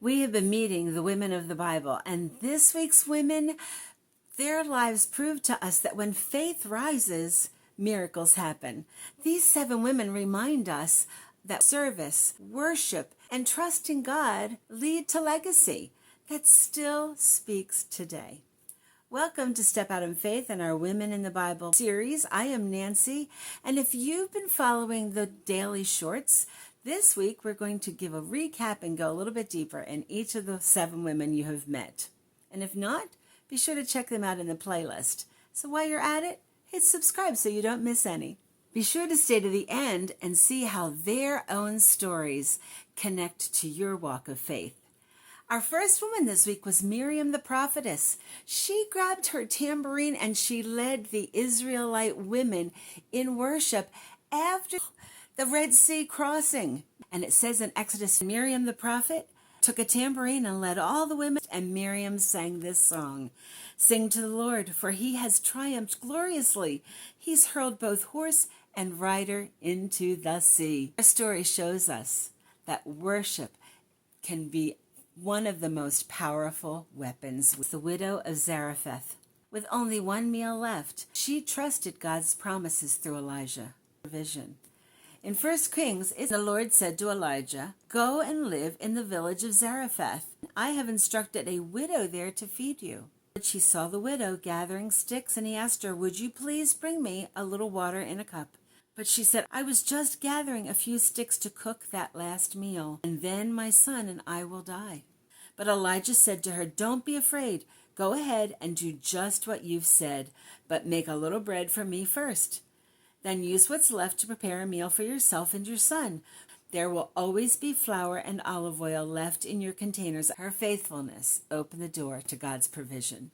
We have been meeting the women of the Bible, and this week's women, their lives prove to us that when faith rises, miracles happen. These 7 women remind us that service, worship, and trust in God lead to legacy that still speaks today. Welcome to Step Out in Faith and our Women in the Bible series. I am Nancy, and if you've been following the daily shorts, this week we're going to give a recap and go a little bit deeper in each of the 7 women you have met. And if not, be sure to check them out in the playlist. So while you're at it, hit subscribe so you don't miss any. Be sure to stay to the end and see how their own stories connect to your walk of faith. Our first woman this week was Miriam the prophetess. She grabbed her tambourine and she led the Israelite women in worship after the Red Sea crossing. And it says in Exodus, Miriam the prophet took a tambourine and led all the women, and Miriam sang this song. Sing to the Lord, for he has triumphed gloriously. He's hurled both horse and rider into the sea. Our story shows us that worship can be one of the most powerful weapons. The widow of Zarephath, with only one meal left, she trusted God's promises through Elijah. Vision. In 1 Kings, the Lord said to Elijah, "Go and live in the village of Zarephath. I have instructed a widow there to feed you." She saw the widow gathering sticks, and he asked her, "Would you please bring me a little water in a cup?" But she said, "I was just gathering a few sticks to cook that last meal, and then my son and I will die." But Elijah said to her, "Don't be afraid. Go ahead and do just what you've said, but make a little bread for me first. Then use what's left to prepare a meal for yourself and your son. There will always be flour and olive oil left in your containers." Her faithfulness opened the door to God's provision.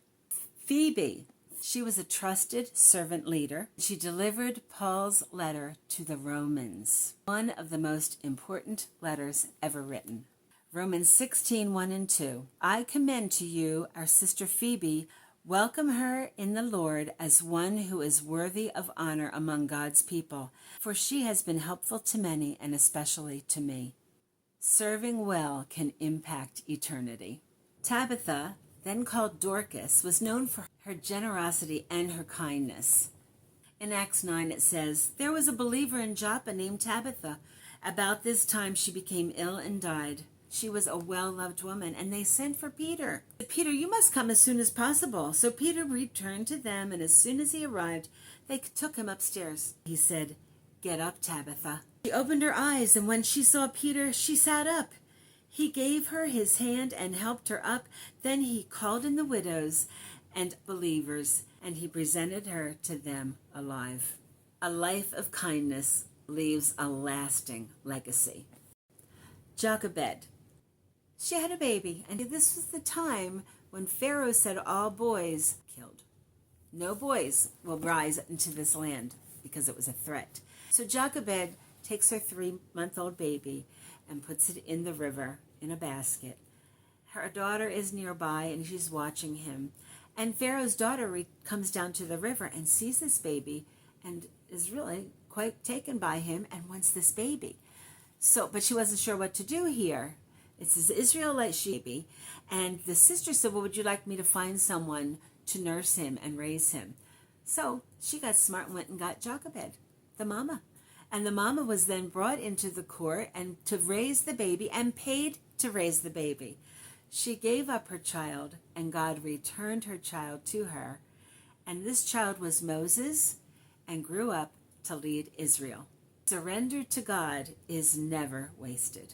Phoebe, she was a trusted servant leader. She delivered Paul's letter to the Romans, one of the most important letters ever written. Romans 16:1 and 2. I commend to you our sister Phoebe. Welcome her in the Lord as one who is worthy of honor among God's people, for she has been helpful to many and especially to me. Serving well can impact eternity. Tabitha, then called Dorcas, was known for her generosity and her kindness. In Acts 9 it says, "There was a believer in Joppa named Tabitha. About this time she became ill and died. She was a well-loved woman, and they sent for Peter. Peter, you must come as soon as possible." So Peter returned to them, and as soon as he arrived, they took him upstairs. He said, "Get up, Tabitha." She opened her eyes, and when she saw Peter, she sat up. He gave her his hand and helped her up. Then he called in the widows and believers, and he presented her to them alive. A life of kindness leaves a lasting legacy. Jochebed. She had a baby, and this was the time when Pharaoh said all boys killed. No boys will rise into this land because it was a threat. So Jochebed takes her 3-month-old baby and puts it in the river in a basket. Her daughter is nearby, and she's watching him. And Pharaoh's daughter comes down to the river and sees this baby and is really quite taken by him and wants this baby. But she wasn't sure what to do here. It's his Israelite baby, and the sister said, "Well, would you like me to find someone to nurse him and raise him?" So she got smart and went and got Jochebed, the mama. And the mama was then brought into the court and to raise the baby and paid to raise the baby. She gave up her child, and God returned her child to her. And this child was Moses and grew up to lead Israel. Surrender to God is never wasted.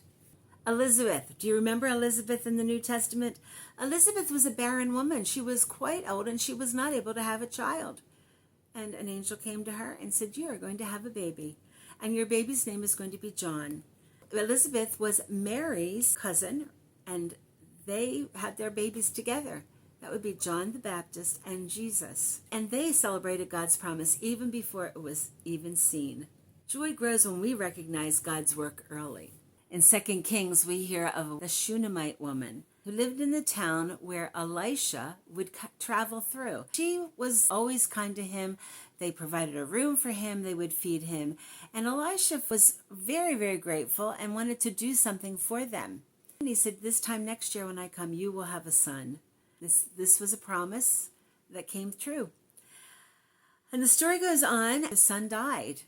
Elizabeth. Do you remember Elizabeth in the New Testament? Elizabeth was a barren woman. She was quite old, and she was not able to have a child. And an angel came to her and said, "You are going to have a baby, and your baby's name is going to be John." Elizabeth was Mary's cousin, and they had their babies together. That would be John the Baptist and Jesus. And they celebrated God's promise even before it was even seen. Joy grows when we recognize God's work early. In 2 Kings, we hear of the Shunammite woman who lived in the town where Elisha would travel through. She was always kind to him. They provided a room for him. They would feed him. And Elisha was very, very grateful and wanted to do something for them. And he said, this time next year when I come, you will have a son. This was a promise that came true. And the story goes on. The son died,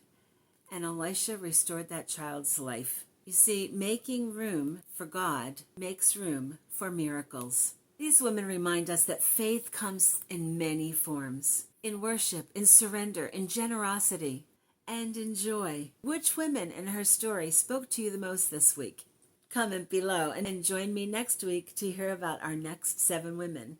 and Elisha restored that child's life. You see, making room for God makes room for miracles. These women remind us that faith comes in many forms. In worship, in surrender, in generosity, and in joy. Which women in her story spoke to you the most this week? Comment below and join me next week to hear about our next 7 women.